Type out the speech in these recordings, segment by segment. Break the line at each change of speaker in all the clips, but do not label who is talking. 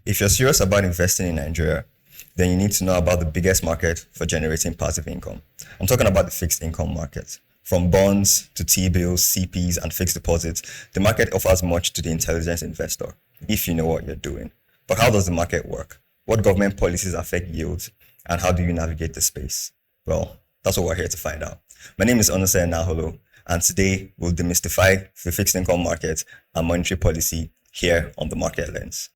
If you're serious about investing in Nigeria, then you need to know about the biggest market for generating passive income. I'm talking about the fixed income market. From bonds to T-bills, CPs, and fixed deposits, the market offers much to the intelligent investor, if you know what you're doing. But how does the market work? What government policies affect yields? And how do you navigate the space? Well, that's what we're here to find out. My name is Onose Naholo, and today we'll demystify the fixed income market and monetary policy here on the Market Lens.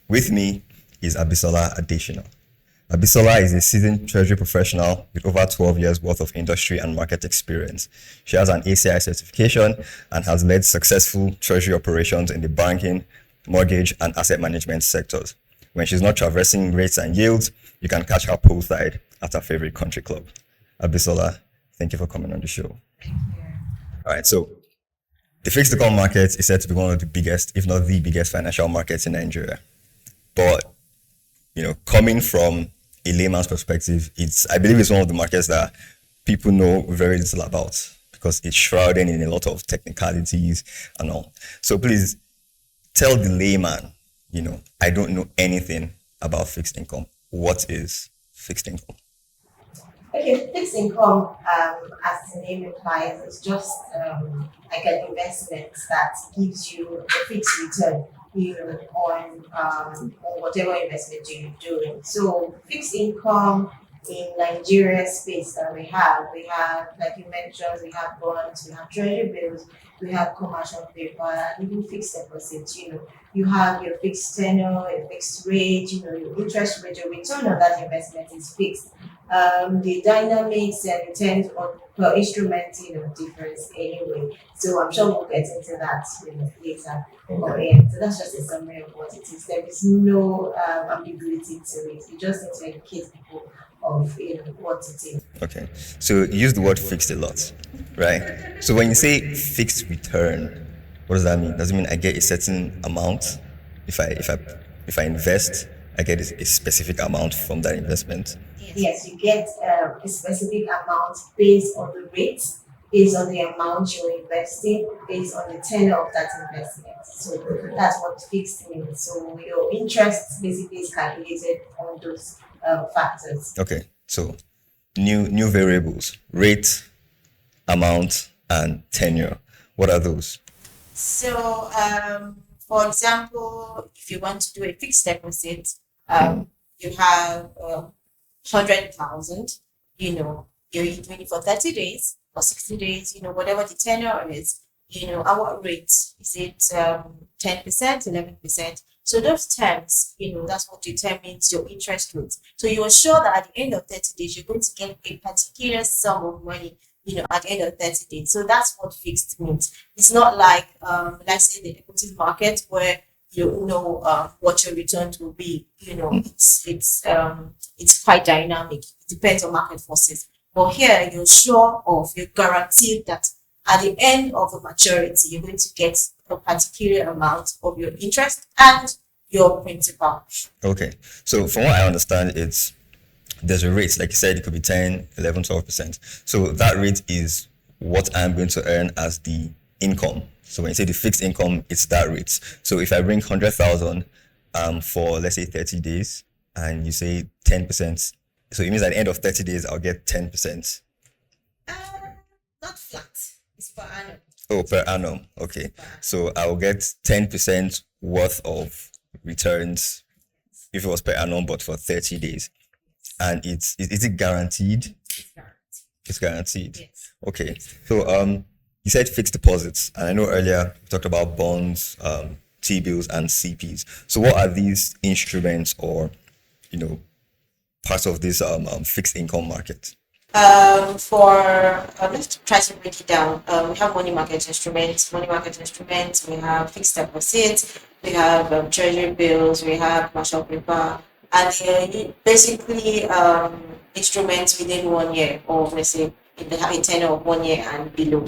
With me is Abisola Adesina. Abisola is a seasoned Treasury professional with over 12 years worth of industry and market experience. She has an ACI certification and has led successful Treasury operations in the banking, mortgage, and asset management sectors. When she's not traversing rates and yields, you can catch her poolside at her favorite country club. Abisola, thank you for coming on the show. All right, so the fixed income market is said to be one of the biggest, if not the biggest, financial markets in Nigeria. But, coming from a layman's perspective, I believe it's one of the markets that people know very little about because it's shrouded in a lot of technicalities and all. So please tell the layman, I don't know anything about fixed income. What is fixed income?
Okay, fixed income, as the name implies, is just like an investment that gives you a fixed return, on whatever investment you're doing. So fixed income in Nigeria space that we have, like you mentioned, we have bonds, we have treasury bills, we have commercial paper, and even fixed deposits. You have your fixed tenor, your fixed rate, your interest rate, your return on that investment is fixed. The dynamics and returns on per instrument, differs anyway. So I'm sure we'll get into that, later. So that's just a summary of what it is. There is no ambiguity to it. You just need to educate people of what it is.
Okay, so you use the word fixed a lot, right? So when you say fixed return, what does that mean? Does it mean I get a certain amount? If I invest, I get a specific amount from that investment?
Yes, you get a specific amount based on the rates, based on the amount you're investing, based on the tenure of that investment. So that's what fixed means. So your interest basically is calculated on those factors.
Okay, so new variables: rate, amount, and tenure. What are those?
So, for example, if you want to do a fixed deposit, you have 100,000. You're doing it for 30 days or 60 days. Whatever the tenure is. Our rate is it 10%, 11%. So those terms, that's what determines your interest rate. So you are sure that at the end of 30 days, you're going to get a particular sum of money, at the end of 30 days. So that's what fixed means. It's not like, let's say the equity market where you know what your returns will be. It's quite dynamic. It depends on market forces. But here, you're guaranteed that at the end of the maturity, you're going to get a particular amount of your interest and your principal.
Okay. So from what I understand, there's a rate, like you said, it could be 10, 11, 12%. So that rate is what I'm going to earn as the income. So when you say the fixed income, it's that rate. So if I bring 100,000 for, let's say, 30 days, and you say 10%, so it means at the end of 30 days, I'll get 10%.
Not flat. It's per annum.
Oh, per annum. Okay. So I'll get 10% worth of returns if it was per annum, but for 30 days. And is it guaranteed?
It's guaranteed.
It's guaranteed.
Yes.
Okay. So you said fixed deposits, and I know earlier we talked about bonds, T-bills, and CPs. So what are these instruments or parts of this fixed income market?
Let's try to break it down. We have money market instruments. We have fixed deposits. We have treasury bills. We have commercial paper, and basically instruments within 1 year, or let's say if they have a tenure of 1 year and below.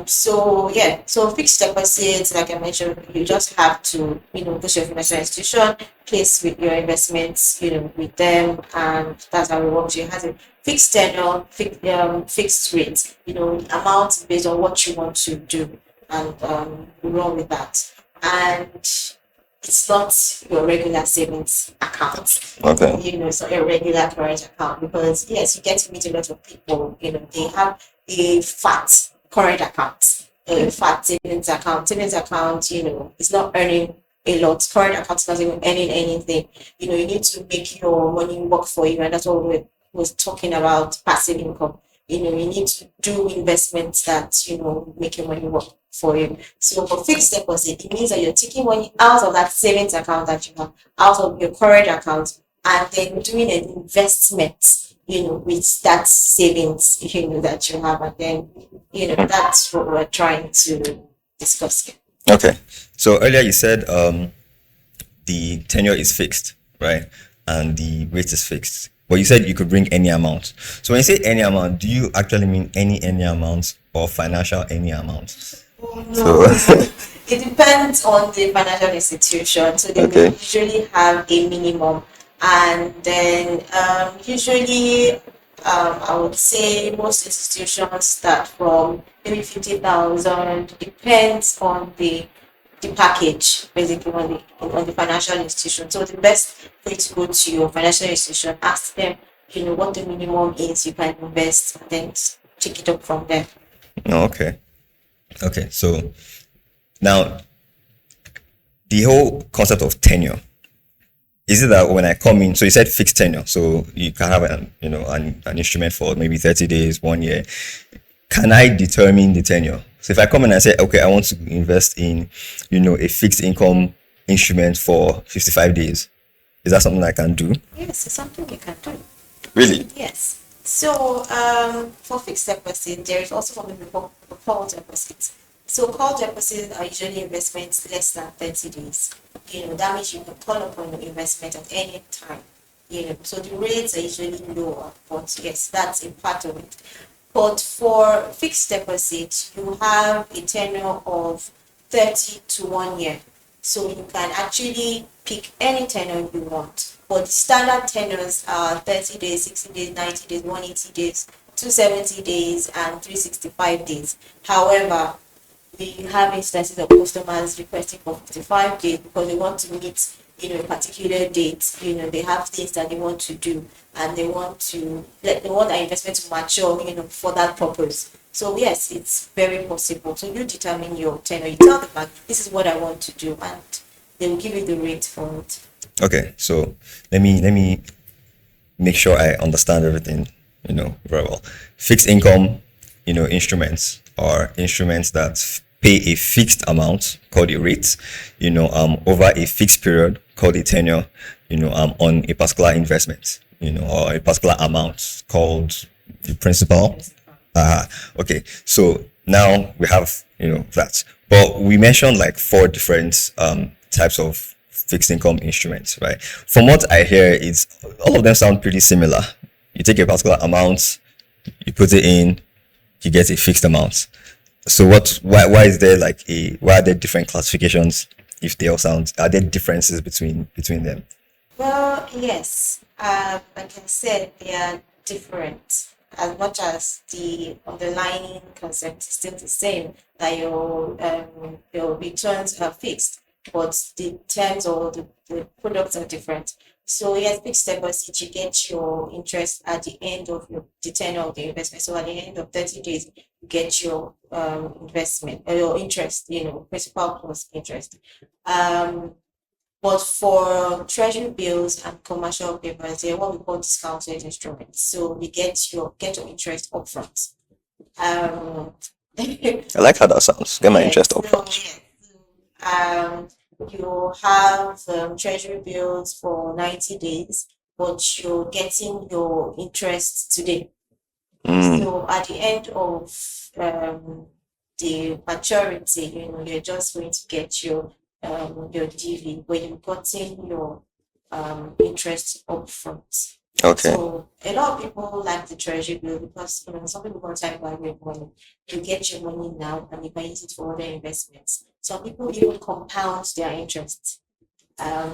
So fixed deposits, like I mentioned, you just have to, go to your financial institution, place with your investments, with them, and that's how it works. You have a fixed tenure, fixed rate, amount based on what you want to do, and you run with that. And it's not your regular savings account.
Okay.
It's not your regular current account because yes, you get to meet a lot of people. They have a fat current account, a fat savings account. Savings account, it's not earning a lot. Current account is not even earning anything. You need to make your money work for you, and that's what we was talking about passive income. You need to do investments that make your money work for you. So for fixed deposit, it means that you're taking money out of that savings account that you have, out of your current account, and then doing an investment, with that savings, that you have, and then, that's what we're trying to discuss here.
Okay. So earlier you said the tenure is fixed, right? And the rate is fixed. But you said you could bring any amount. So when you say any amount, do you actually mean any amount or financial any amount?
No, it depends on the financial institution. So they will
Okay.
usually have a minimum, and then usually I would say most institutions start from maybe 50,000. Depends on the package, basically on the financial institution. So the best way to go to your financial institution, ask them, what the minimum is you can invest, and then take it up from there.
No, okay. Okay. So now the whole concept of tenure, is it that when I come in, so you said fixed tenure, so you can have an instrument for maybe 30 days, 1 year. Can I determine the tenure? So if I come in and say, okay, I want to invest in, a fixed income instrument for 55 days, is that something I can do?
Yes, it's something you can do.
Really?
Yes. So for fixed deposit, there is also something we call call deposits. So call deposits are usually investments less than 30 days. That means you can call upon your investment at any time. So the rates are usually lower, but yes, that's a part of it. But for fixed deposit, you have a tenure of 30 to 1 year. So you can actually pick any tenure you want. But the standard tenures are 30 days, 60 days, 90 days, 180 days, 270 days, and 365 days. However, we have instances of customers requesting for 55 days because they want to meet, a particular date. They have things that they want to do, and they want that investment to mature, for that purpose. So yes, it's very possible. So you determine your tenure. You tell the bank, this is what I want to do, and they will give you the rate for it.
Okay, so let me make sure I understand everything, very well. Fixed income, instruments are instruments that pay a fixed amount called a rate, over a fixed period called a tenure, on a particular investment, or a particular amount called the principal. Okay, so now we have, that. But we mentioned like four different types of fixed income instruments, right? From what I hear, it's all of them sound pretty similar. You take a particular amount, you put it in, you get a fixed amount. So why is there why are there different classifications if they all sound, are there differences between them?
Well, yes. Like I said, they are different. As much as the underlying concept is still the same, that your returns are fixed, but the terms or the products are different. So yes, fixed deposit, you get your interest at the end of the tenure of the investment. So at the end of 30 days, you get your investment or your interest, principal plus interest. But for treasury bills and commercial papers, they're what we call discounted instruments. So we get your interest upfront. Um,
I like how that sounds. Get my interest up front.
You have treasury bills for 90 days, but you're getting your interest today. So at the end of the maturity, you're just going to get your DV, where you've gotten your interest upfront.
Okay.
So a lot of people like the treasury bill because some people want time value of money. You get your money now and you can use it for other investments. Some people even compound their interest.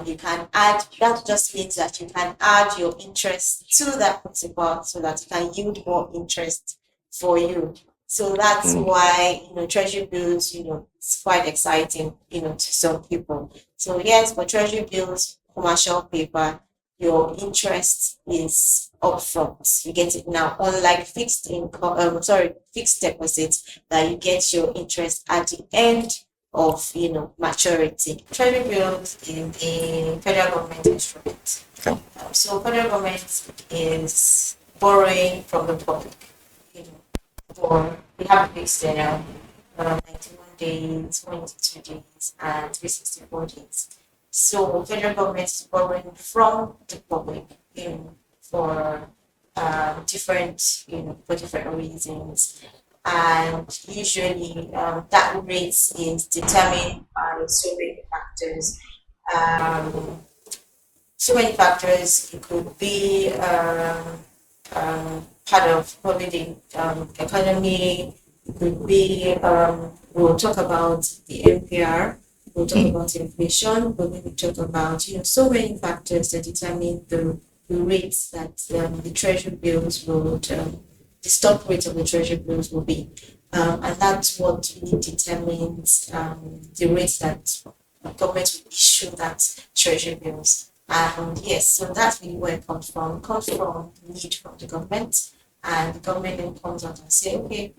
You can add, that just means that you can add your interest to that principal so that it can yield more interest for you. So that's
Mm.
why, treasury bills, it's quite exciting, to some people. So yes, for treasury bills, commercial paper, your interest is upfront. You get it now, unlike fixed income, fixed deposits, that you get your interest at the end of maturity. Treasury bills is a federal government instrument.
Okay.
So federal government is borrowing from the public. You know, for we have a fixed tenure, 91 days, 22 days, and 364 days. So federal government is borrowing from the public, for different, for different reasons, and usually that rate is determined by um, so many factors. It could be part of probably the economy. It could be we'll talk about the NPR. We'll talk about inflation, but then we talk about so many factors that determine the rates that the treasury bills would the stock rate of the treasury bills will be. And that's what really determines the rates that government will issue that treasury bills. And yes, so that's really where it comes from. It comes from need from the government, and the government then comes out and say, okay,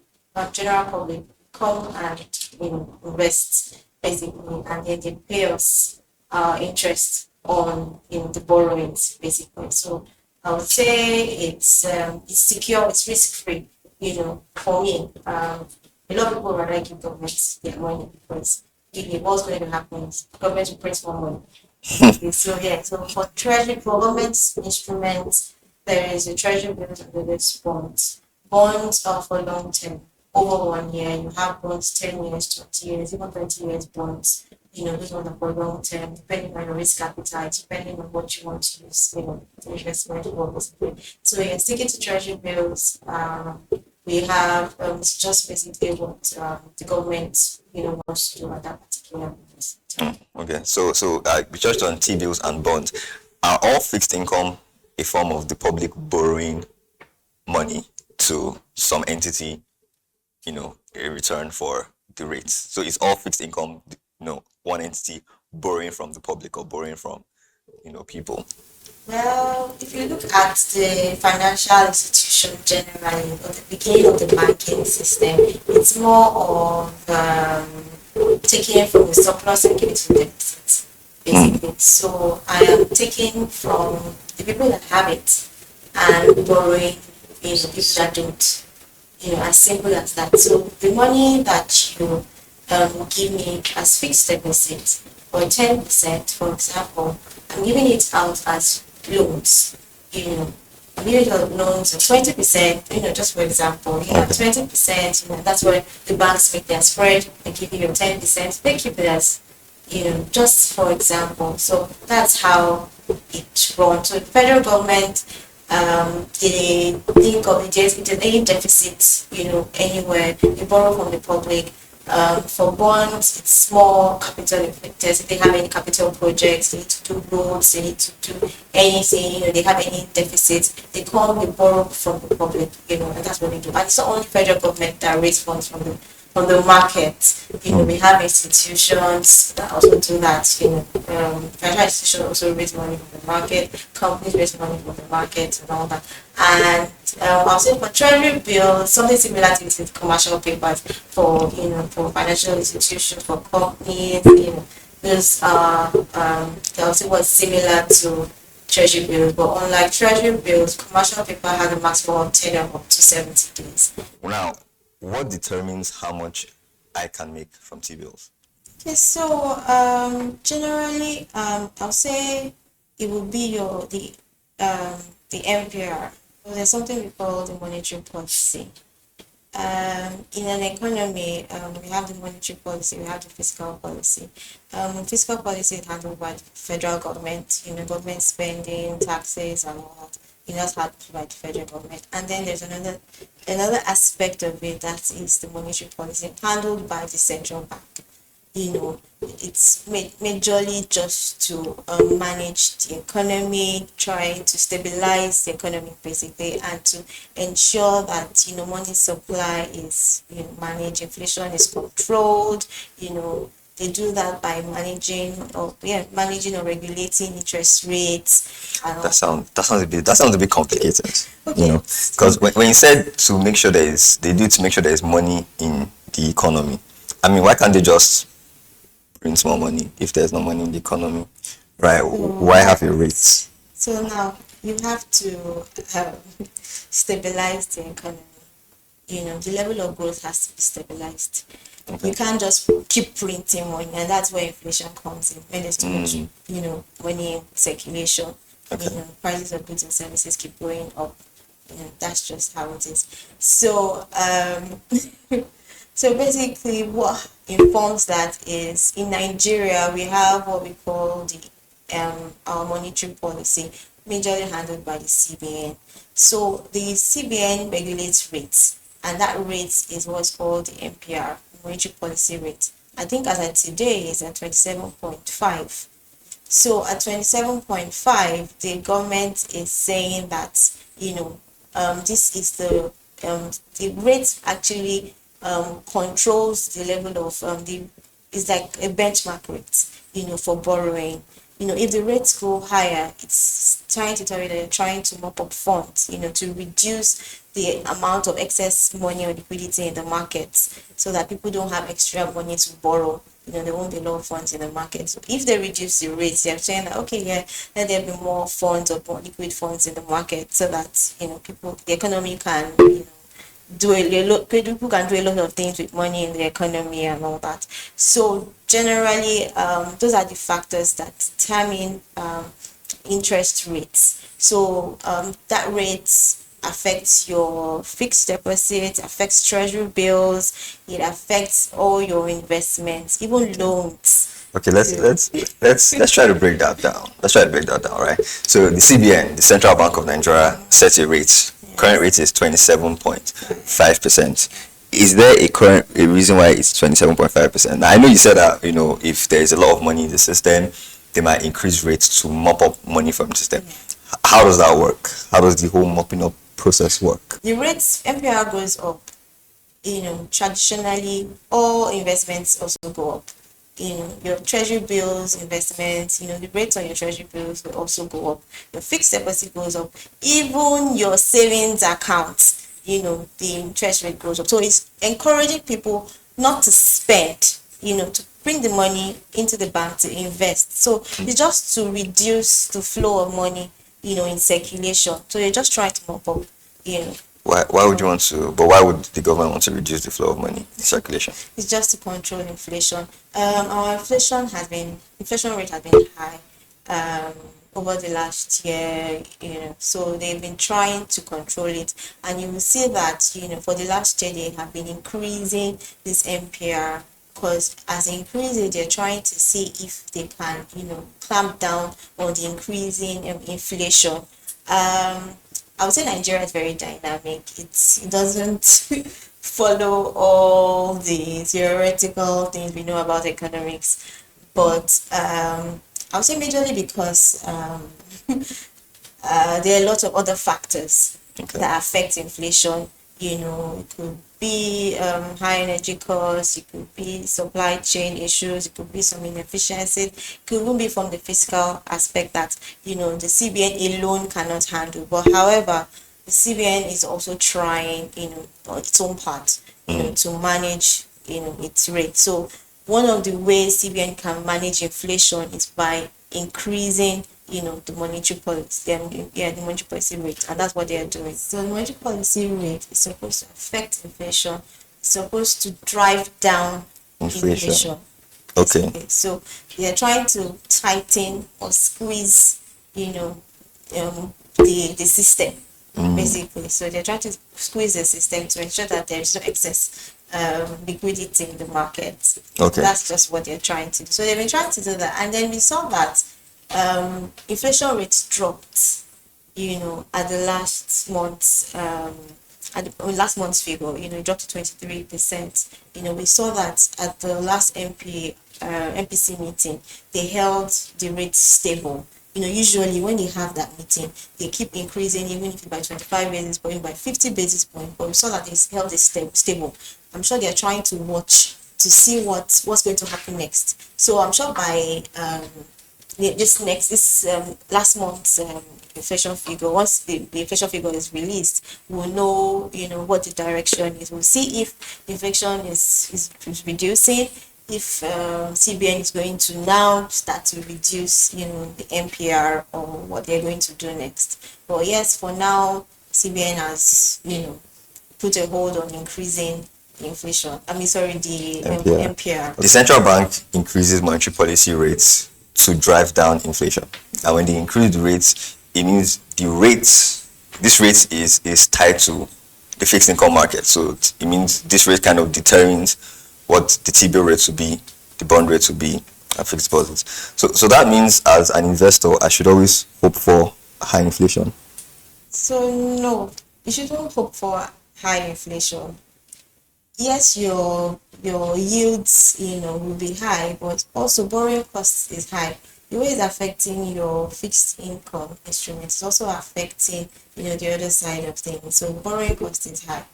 general public, come and invest basically, and then they pay us interest on the borrowings basically. So I would say it's secure, it's risk free. For me, a lot of people rather give government their money because what's going to happen is government will print more money. Okay, so yeah, so for treasury, for government instruments, there is a treasury bills and there's bonds. Bonds are for long term, over 1 year. You have bonds 10 years, 20 years, even 20 years bonds. Those ones are for long term, depending on your risk appetite, depending on what you want to use, the investment for basically. So yeah, sticking to treasury bills, we have it's just basically what the government wants to do at that particular moment.
Okay. So we touched on T-bills and bonds. Are all fixed income a form of the public borrowing money to some entity, in return for the rates? So it's all fixed income, one entity borrowing from the public or borrowing from, people.
Well, if you look at the financial institution generally, or the beginning of the banking system, it's more of taking from the surplus and giving to the deficit, basically. So I am taking from the people that have it and borrowing people that don't. As simple as that. So the money that you give me as fixed deposit or 10%, for example, I'm giving it out as loans. I'm giving it out loans of 20%, just for example, 20%, that's where the banks make their spread. They give you your 10%, they keep it as, just for example. So that's how it runs. So the federal government, they think of it as any deficit, anywhere. You borrow from the public. For bonds, it's more capital effective. If they have any capital projects, they need to do roads, they need to do anything, they have any deficits, they borrow from the public, and that's what they do. And it's not only federal government that raise funds from the market. We have institutions that also do that. Financial institutions also raise money from the market, companies raise money from the market, and all that. And I'll say for treasury bills, something similar to this with commercial papers for financial institutions, for companies. Those are I'll say what's similar to treasury bills, but unlike treasury bills, commercial paper has a maximum tenure of up to 70 days.
Now, what determines how much I can make from T-bills?
Okay, so generally, I'll say it will be the MPR. So there's something we call the monetary policy. In an economy, we have the monetary policy, we have the fiscal policy. Fiscal policy is handled by the federal government, government spending, taxes, and all that. That's helped by the federal government. And then there's another aspect of it, that is the monetary policy handled by the central bank. It's majorly just to manage the economy, trying to stabilize the economy basically, and to ensure that money supply is managed, inflation is controlled. They do that by managing or regulating interest rates. And
That sounds a bit complicated.
Okay.
Because when you said to make sure they do it to make sure there is money in the economy. I mean, why can't they just print more money if there's no money in the economy, right? Why have a rate?
So now you have to stabilize the economy. The level of growth has to be stabilized.
Okay.
You can't just keep printing money, and that's where inflation comes in. When there's too much, money in circulation,
Okay.
Prices of goods and services keep going up. That's just how it is. So, so basically, what informs that is, in Nigeria we have what we call our monetary policy, majorly handled by the CBN. So the CBN regulates rates, and that rate is what's called the MPR, monetary policy rate. I think as of today is at 27.5. So at 27.5, the government is saying that this is the rate actually controls the level of it's like a benchmark rate, for borrowing. If the rates go higher, it's trying to tell you that they're trying to mop up funds, to reduce the amount of excess money or liquidity in the markets, so that people don't have extra money to borrow. There won't be a lot of funds in the market. So if they reduce the rates, they're saying that, okay, let there be more funds or more liquid funds in the market, so that, the economy can, people can do a lot of things with money in the economy and all that. So generally, those are the factors that determine interest rates. So that rate affects your fixed deposit, affects treasury bills, it affects all your investments, even loans.
Okay, let's try to break that down. Right? So the CBN, the Central Bank of Nigeria, sets a rate. Current rate is 27.5%. Is there a reason why it's 27.5%? Now, I know you said that if there is a lot of money in the system, they might increase rates to mop up money from the system. How does that work? How does the whole mopping up process work?
The rates, MPR goes up. Traditionally, all investments also go up. Your treasury bills investments, the rates on your treasury bills will also go up. Your fixed deposit goes up. Even your savings account, the interest rate goes up. So it's encouraging people not to spend, to bring the money into the bank to invest. So it's just to reduce the flow of money, in circulation. So you're just trying to mop up,
Why would you want to? But why would the government want to reduce the flow of money in circulation?
It's just to control inflation. Our inflation rate has been high over the last year, so they've been trying to control it, and you will see that, for the last year they have been increasing this MPR, because as they increase it, they're trying to see if they can, clamp down on the increasing inflation. I would say Nigeria is very dynamic. It doesn't follow all the theoretical things we know about economics, but I would say majorly because there are lots of other factors that affect inflation. It could be high energy costs, it could be supply chain issues, it could be some inefficiencies, it could even be from the fiscal aspect that the CBN alone cannot handle. But however, the CBN is also trying on its own part to manage its rate. So one of the ways CBN can manage inflation is by increasing the monetary policy, the monetary policy rate, and that's what they are doing. So the monetary policy rate is supposed to affect inflation, it's supposed to drive down inflation.
Okay.
So they are trying to tighten or squeeze, the system, basically. So they're trying to squeeze the system to ensure that there is no excess liquidity in the market.
Okay.
That's just what they're trying to do. So they've been trying to do that, and then we saw that inflation rates dropped at the last month's figure, it dropped to 23%. We saw that at the last MPC meeting, they held the rate stable. Usually when they have that meeting, they keep increasing, even if by 25 basis points, by 50 basis points, but we saw that they held it stable. I'm sure they're trying to watch to see what's going to happen next. So I'm sure by this last month's inflation figure, once the inflation figure is released, we'll know what the direction is. We'll see if the inflation is reducing, if CBN is going to now start to reduce the MPR, or what they're going to do next. But yes, for now, CBN has put a hold on increasing the inflation. The MPR.
The central bank increases monetary policy rates to drive down inflation, and when they increase the rates, it means this rate is tied to the fixed income market. So it means this rate kind of determines what the T-bill rates will be, the bond rates will be, and fixed deposits. So that means as an investor, I should always hope for high inflation.
So no, you shouldn't hope for high inflation. Yes, your yields will be high, but also borrowing cost is high. The way it's affecting your fixed income instruments is also affecting the other side of things. So borrowing cost is high.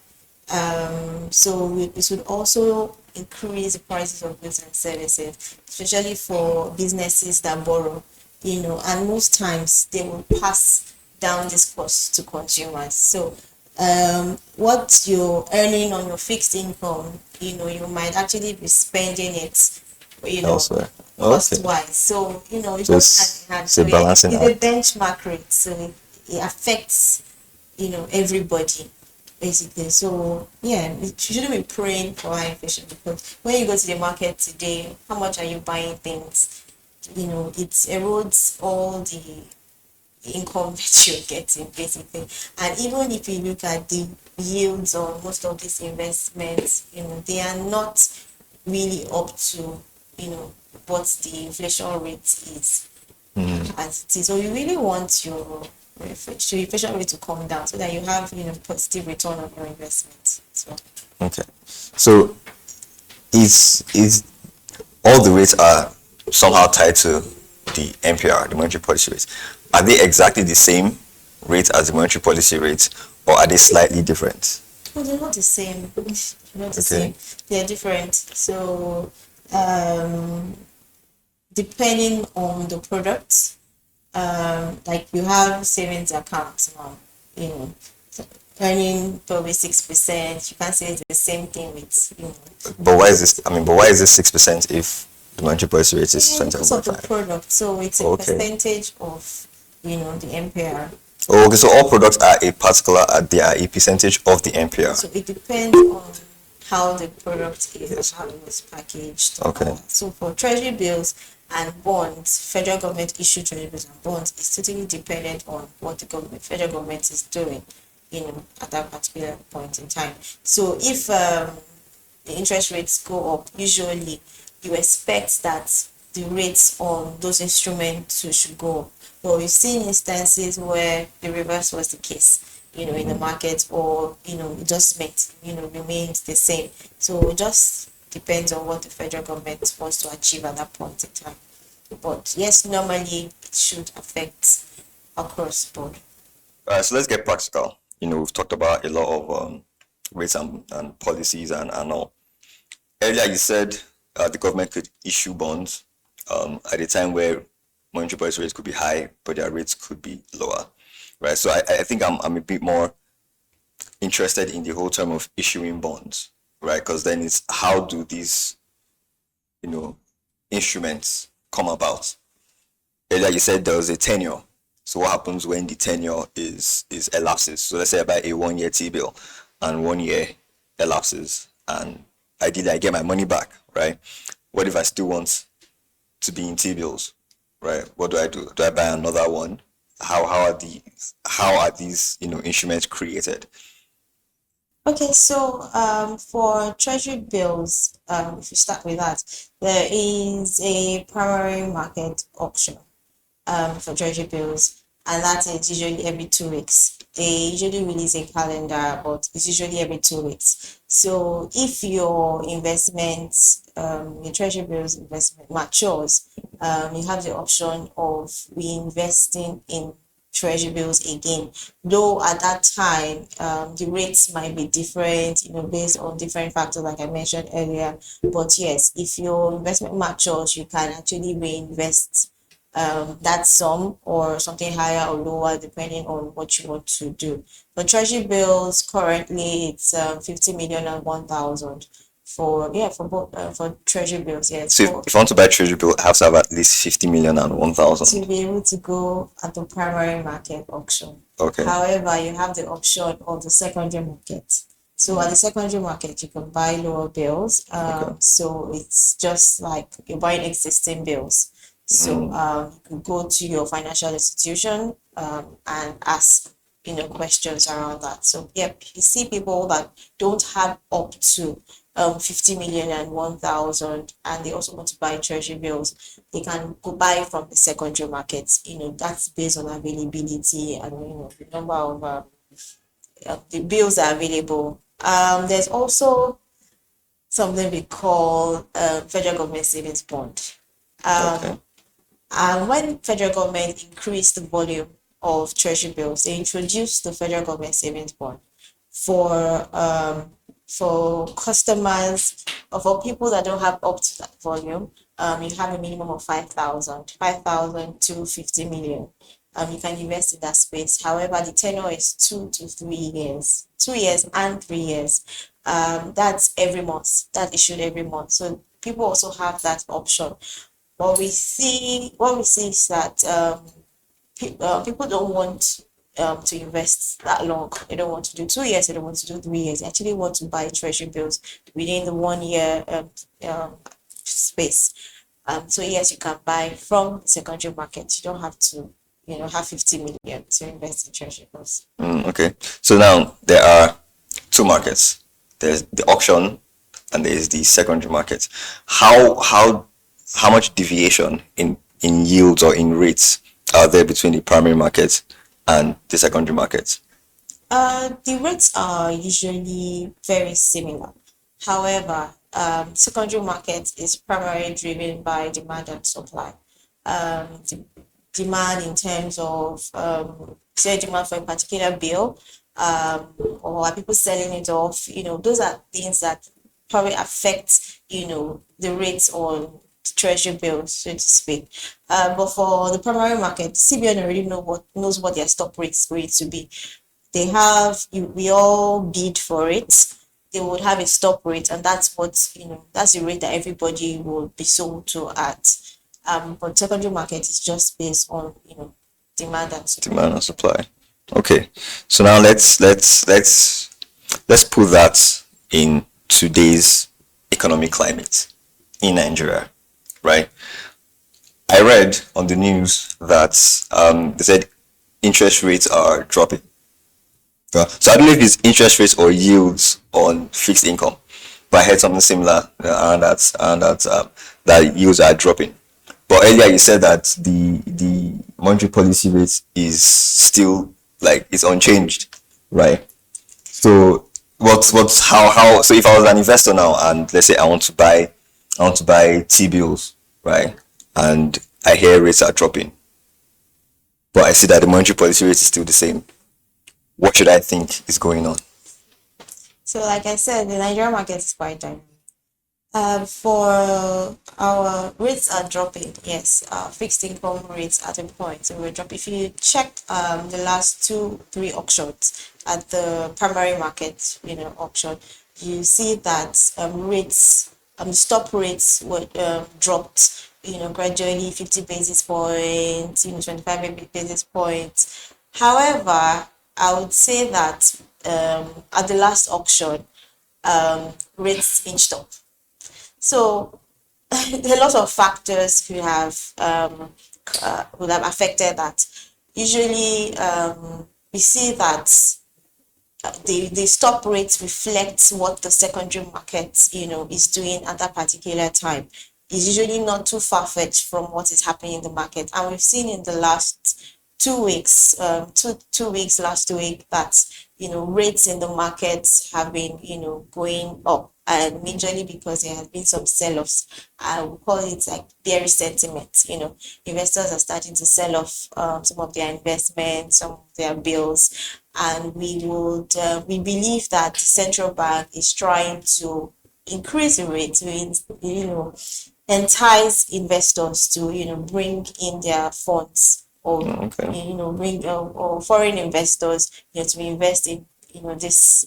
So we should also increase the prices of goods and services, especially for businesses that borrow, and most times they will pass down this cost to consumers. So what you're earning on your fixed income, you might actually be spending it,
elsewhere.
cost-wise. So, it goes hand in hand.
It's a balancing
it's a
act.
benchmark rate, so it affects, everybody, basically. So, yeah, you shouldn't be praying for high inflation, because when you go to the market today, how much are you buying things? It erodes all the income that you're getting, basically. And even if you look at the yields on most of these investments, they are not really up to what the inflation rate is as it is. So you really want your inflation rate to come down, so that you have positive return on your investment. So
Okay. So is all the rates are somehow tied to the MPR, the monetary policy rates. Are they exactly the same rate as the monetary policy rates, or are they slightly different?
no, they're not the same. They're not the
Okay.
same. They're different. So depending on the product, like you have savings accounts now, earning probably 6%. You can't say it's the same thing with
But why is this? But why is this 6% if the monetary policy rate is
because of the
7.5?
product. So it's a
Okay.
percentage of the MPR.
Oh, okay. So all products are they are a percentage of the MPR.
So it depends on how the product is,
Yes.
how it was packaged.
Okay.
So for treasury bills and bonds, federal government issue treasury bills and bonds is totally dependent on what the federal government is doing, at that particular point in time. So if the interest rates go up, usually you expect that the rates on those instruments should go up. But we've seen instances where the reverse was the case, in the market, or it just remained the same. So it just depends on what the federal government wants to achieve at that point in time. But yes, normally it should affect across the board.
All right. So let's get practical. We've talked about a lot of rates and policies and all. Earlier, you said the government could issue bonds at a time where monetary policy rates could be high, but their rates could be lower, right? So I think I'm a bit more interested in the whole term of issuing bonds, right? Because then it's how do these, instruments come about? Earlier, you said there was a tenure. So what happens when the tenure is elapses? So let's say I buy a 1-year T-bill and 1 year elapses, and ideally I get my money back, right? What if I still want to be in T-bills, right? What do I do? Do I buy another one? How are these instruments created?
Okay, so for treasury bills, if you start with that, there is a primary market option for treasury bills, and that is usually every 2 weeks. They usually release a calendar, but it's usually every 2 weeks. So if your investment, your treasury bills investment matures, you have the option of reinvesting in treasury bills again, though at that time the rates might be different, based on different factors like I mentioned earlier. But yes, if your investment matures, you can actually reinvest that sum or something higher or lower depending on what you want to do. For treasury bills, currently it's 50 million and 1,000 for both for treasury bills. Yeah,
So if I want to buy treasury bill, I have to have at least 50 million and 1,000.
to be able to go at the primary market auction.
Okay.
However, you have the option of the secondary market. So at the secondary market, you can buy lower bills. So it's just like you're buying existing bills. So you could go to your financial institution and ask questions around that. So yep, you see people that don't have up to 50 million and 1,000, and they also want to buy treasury bills. They can go buy from the secondary market. That's based on availability and the number of the bills are available. There's also something we call federal government savings bond.
Okay.
And when federal government increased the volume of treasury bills, they introduced the federal government savings bond for customers or for people that don't have up to that volume. You have a minimum of 5,000 to 50 million. You can invest in that space. However, the tenure is 2 to 3 years, 2 years and 3 years. That's every month. That issued every month. So people also have that option. What we see is that people don't want to invest that long. They don't want to do 2 years. They don't want to do 3 years. They actually want to buy treasury bills within the 1 year space. So yes, you can buy from the secondary market. You don't have to, have 50 million to invest in treasury bills.
Okay. So now there are two markets. There's the auction and there is the secondary market. How much deviation in yields or in rates are there between the primary market and the secondary market?
The rates are usually very similar. However, secondary market is primarily driven by demand and supply. Demand in terms of say demand for a particular bill, or are people selling it off? Those are things that probably affect the rates on treasury bills, so to speak. But for the primary market, CBN already knows what their stop rate is going to be. We all bid for it. They would have a stop rate, and that's that's the rate that everybody will be sold to at. But secondary market is just based on demand and supply.
Demand and supply. Okay. So now let's put that in today's economic climate in Nigeria, right? I read on the news that they said interest rates are dropping. So I don't know if it's interest rates or yields on fixed income, but I heard something similar around that yields are dropping. But earlier you said that the monetary policy rate is still it's unchanged, right? So how so if I was an investor now and let's say I want to buy T-bills, right? And I hear rates are dropping, but I see that the monetary policy rate is still the same. What should I think is going on?
So like I said, the Nigerian market is quite dynamic. For our rates are dropping, yes. Fixed income rates at a point, so we're dropping. If you check the last 2-3 auctions at the primary market, auction, you see that rates, stop rates were dropped, gradually 50 basis points, 25 basis points. However, I would say that at the last auction, rates inched up. So there are lots of factors who would have affected that. Usually, we see that the stop rates reflect what the secondary market, is doing at that particular time. It's usually not too far-fetched from what is happening in the market. And we've seen in the last 2 weeks, two weeks last week, that rates in the markets have been going up, and majorly because there has been some sell-offs. I would call it like bearish sentiment. Investors are starting to sell off some of their investments, some of their bills, and we believe that the central bank is trying to increase the rate to entice investors to bring in their funds, or
Okay.
bring or foreign investors to invest in this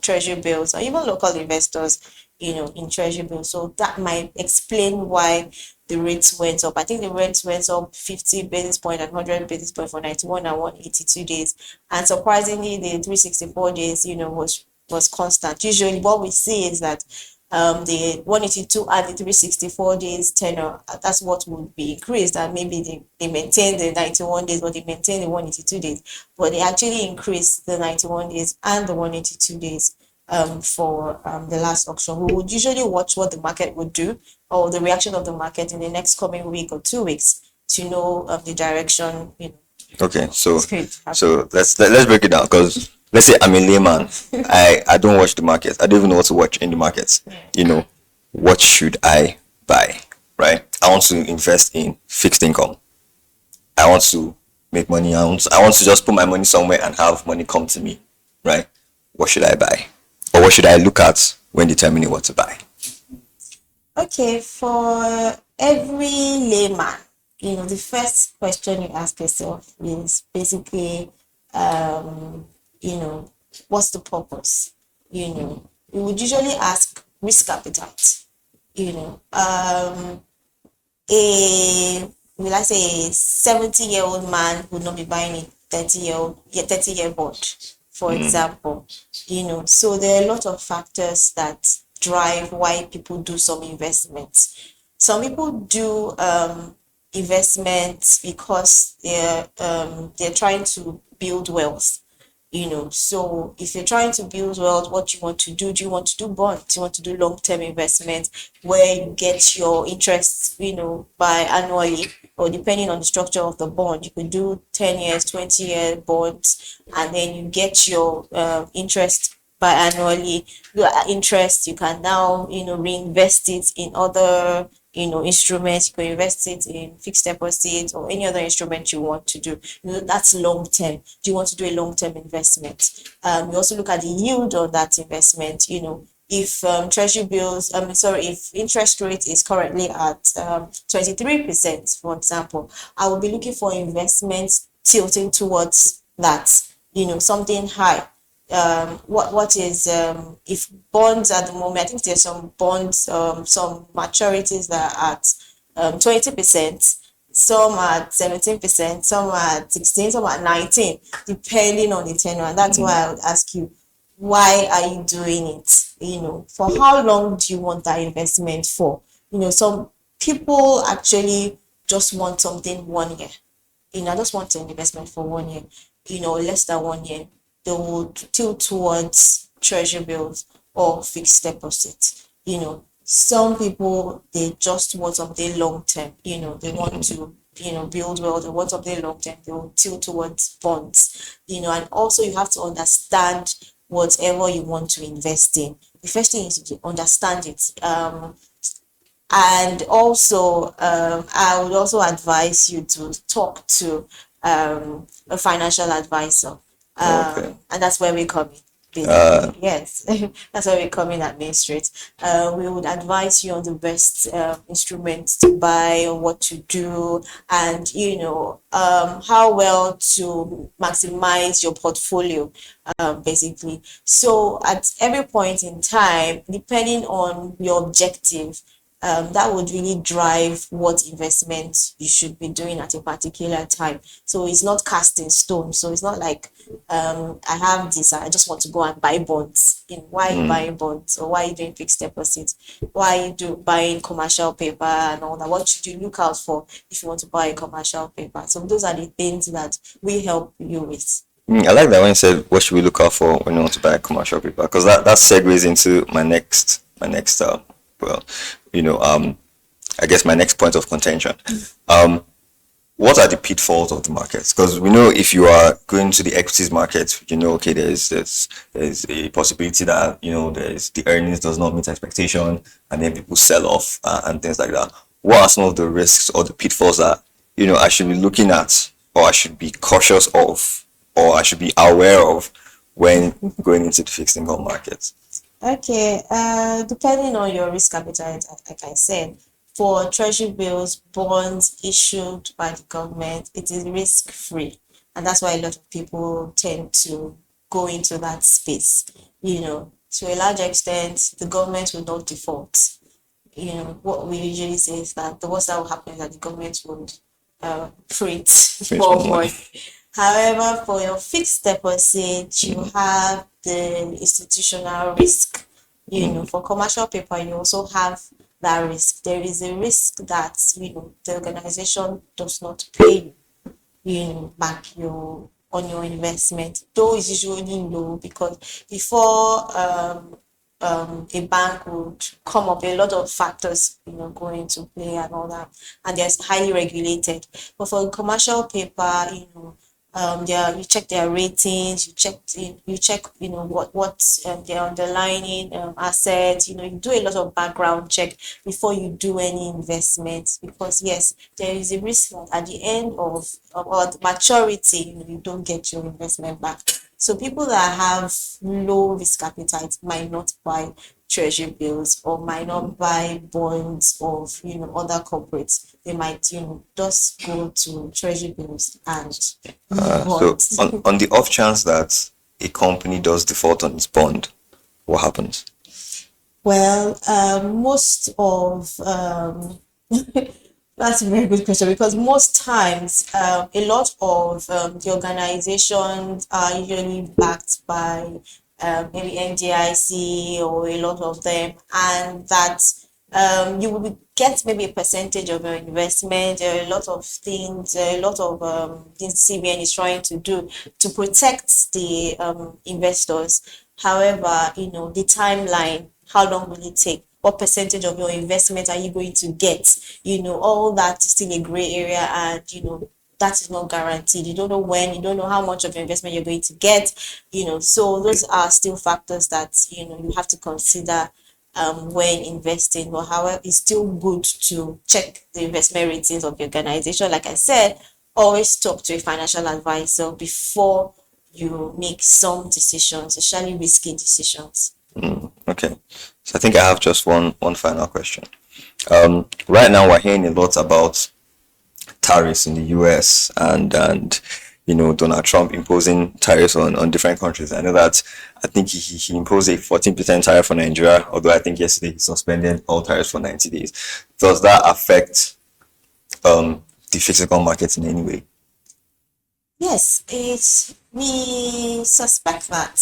treasury bills, or even local investors in treasury bills. So that might explain why the rates went up. I think the rates went up 50 basis point and 100 basis point for 91 and 182 days, and surprisingly the 364 days was constant. Usually what we see is that the 182 and the 364 days tenor, that's what would be increased, and maybe they maintain the 91 days, or they maintain the 182 days, but they actually increased the 91 days and the 182 days for the last auction. We would usually watch what the market would do, or the reaction of the market in the next coming week or 2 weeks, to know the direction.
Okay, so
It's going to happen.
so let's break it down, because let's say I'm a layman. I don't watch the markets. I don't even know what to watch in the markets. What should I buy? Right? I want to invest in fixed income. I want to make money. I want to just put my money somewhere and have money come to me. Right? What should I buy? Or what should I look at when determining what to buy?
Okay, for every layman, the first question you ask yourself is basically, what's the purpose? You would usually ask risk appetite. A will I say a 70-year-old man would not be buying a 30-year bond, for example. So there are a lot of factors that drive why people do some investments. Some people do investments because they're trying to build wealth. So if you're trying to build wealth, what you want to do you want to do bonds? Do you want to do long-term investments where you get your interest, by annually, or depending on the structure of the bond, you could do 10 years, 20-year bonds, and then you get your interest biannually. Your interest, you can now reinvest it in other instruments. You can invest it in fixed deposits or any other instrument you want to do. That's long term. Do you want to do a long term investment? You also look at the yield on that investment. If treasury bills, if interest rate is currently at 23%, for example, I will be looking for investments tilting towards that, something high. What is if bonds at the moment, I think there's some bonds, some maturities that are at 20%, some at 17%, some at 16, some at 19, depending on the tenure. And that's why I would ask you, why are you doing it? For how long do you want that investment for? Some people actually just want something 1 year. I just want an investment for 1 year, less than 1 year. They would tilt towards treasury bills or fixed deposits. Some people, they just want something long term. They want to build wealth. They want something long term. They will tilt towards bonds. And also you have to understand whatever you want to invest in. The first thing is to understand it. And also, I would also advise you to talk to a financial advisor.
Okay.
And that's where we come in. Basically. Yes, that's where we come in at Main Street. We would advise you on the best instruments to buy, or what to do, and how well to maximize your portfolio, basically. So at every point in time, depending on your objective, that would really drive what investment you should be doing at a particular time. So it's not cast in stone. So it's not like I have this, I just want to go and buy bonds. Why are you buying bonds, or why are you doing fixed deposits? Why are you buying commercial paper and all that? What should you look out for if you want to buy a commercial paper? So those are the things that we help you with.
I like that when you said what should we look out for when you want to buy a commercial paper, because that segues into my next I guess my next point of contention. what are the pitfalls of the markets? Because we know if you are going to the equities market, okay, there's a possibility that there's the earnings does not meet expectation, and then people sell off and things like that. What are some of the risks or the pitfalls that I should be looking at, or I should be cautious of, or I should be aware of when going into the fixed income market?
Okay, depending on your risk appetite, like I said, for treasury bills, bonds issued by the government, it is risk free. And that's why a lot of people tend to go into that space. To a large extent, the government will not default. What we usually say is that the worst that will happen is that the government would print more money. However, for your fixed deposit, you have the institutional risk. For commercial paper, you also have that risk. There is a risk that the organization does not pay back on your investment, though it's usually low, because before a bank would come up, a lot of factors go into play and all that, and they're highly regulated. But for commercial paper, you check their ratings, you check what their underlying assets, you do a lot of background check before you do any investment, because yes, there is a risk that at the end of or the maturity, you don't get your investment back. So people that have low risk appetite might not buy treasury bills or might not buy bonds of other corporates. They might just go to treasury bills and bonds.
So on the off chance that a company does default on its bond, what happens?
Well, most of that's a very good question, because most times a lot of the organizations are usually backed by maybe NDIC or a lot of them, and that you will get maybe a percentage of your investment. There are a lot of things, things CBN is trying to do to protect the investors. However, the timeline, how long will it take? What percentage of your investment are you going to get? All that is still a gray area, and that is not guaranteed. You don't know when, you don't know how much of your investment you're going to get. So those are still factors that you have to consider when investing. But however, it's still good to check the investment ratings of the organization. Like I said, always talk to a financial advisor before you make some decisions, especially risky decisions.
Okay, so I think I have just one final question. Right now we're hearing a lot about tariffs in the US and Donald Trump imposing tariffs on different countries. I know that I think he imposed a 14% tariff on Nigeria, although I think yesterday he suspended all tariffs for 90 days. Does that affect the fixed income market in any way?
Yes, we suspect that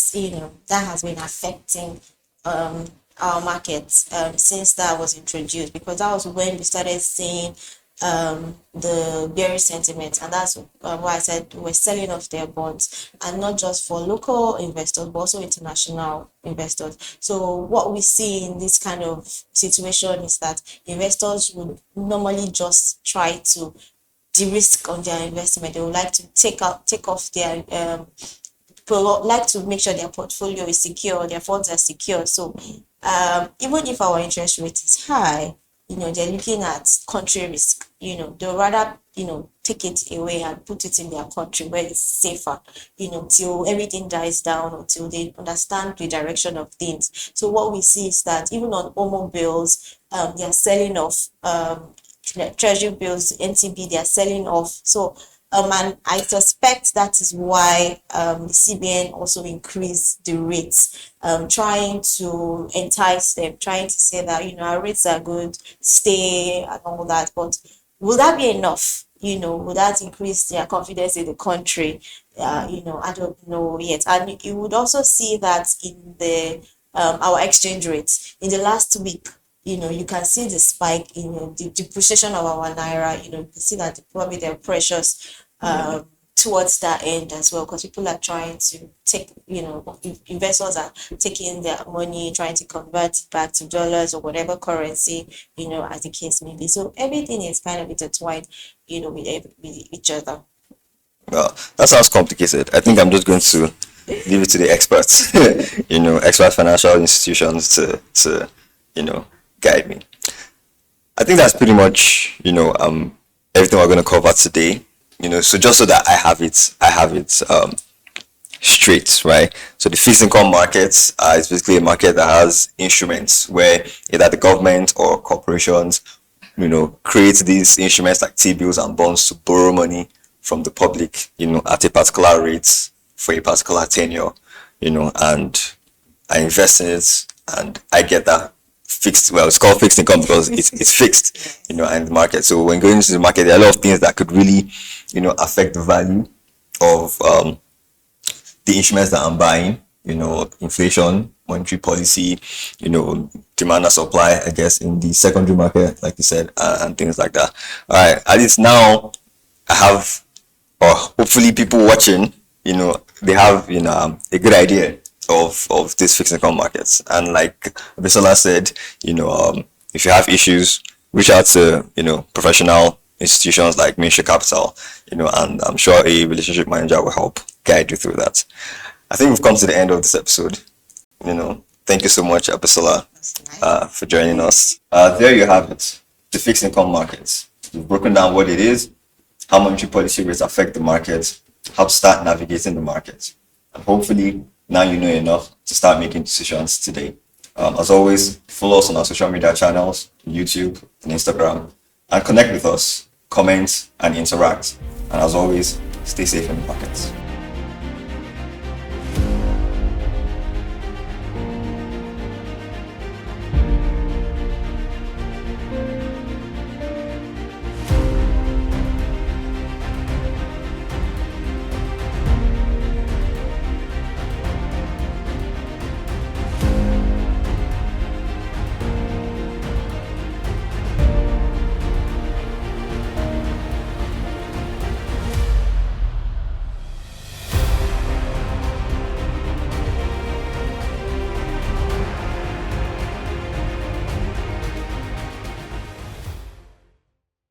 that has been affecting our markets since that was introduced, because that was when we started seeing the bearish sentiment, and that's why I said we're selling off their bonds, and not just for local investors but also international investors. So what we see in this kind of situation is that investors would normally just try to de-risk on their investment. They would like to take off their like to make sure their portfolio is secure, their funds are secure. So even if our interest rate is high, they're looking at country risk. They'll rather take it away and put it in their country where it's safer, till everything dies down, until they understand the direction of things. So what we see is that even on Omo bills, they're selling off treasury bills, NTB, they're selling off. So and I suspect that is why the CBN also increased the rates, trying to entice them, trying to say that our rates are good, stay and all that. But will that be enough? Will that increase their confidence in the country? I don't know yet. And you would also see that in the our exchange rates in the last week. You can see the spike in the depreciation of our naira. You can see that probably their precious towards that end as well, because people are trying to take, investors are taking their money, trying to convert it back to dollars or whatever currency, as the case may be. So everything is kind of intertwined, with each other.
Well, that sounds complicated. I think I'm just going to leave it to the experts, expert financial institutions to guide me. I think that's pretty much, everything we're going to cover today. So just so that I have it straight, right? So the fixed income market is basically a market that has instruments where either the government or corporations, create these instruments like T-bills and bonds to borrow money from the public, at a particular rate for a particular tenure, and I invest in it and I get that fixed. Well, it's called fixed income because it's fixed, in the market. So when going into the market, there are a lot of things that could really, affect the value of the instruments that I'm buying. Inflation, monetary policy, demand and supply, I guess, in the secondary market, like you said, and things like that. All right, at least now I have, or hopefully people watching, they have, a good idea of these fixed income markets. And like Bisola said, if you have issues, reach out to, professional institutions like Ministry Capital, and I'm sure a relationship manager will help guide you through that. I think we've come to the end of this episode. Thank you so much, Bisola, for joining us. There you have it, the fixed income markets. We've broken down what it is, how monetary policy rates affect the market, how to start navigating the market, and hopefully now you know enough to start making decisions today. As always, follow us on our social media channels, YouTube and Instagram, and connect with us, comment and interact. And as always, stay safe in the markets.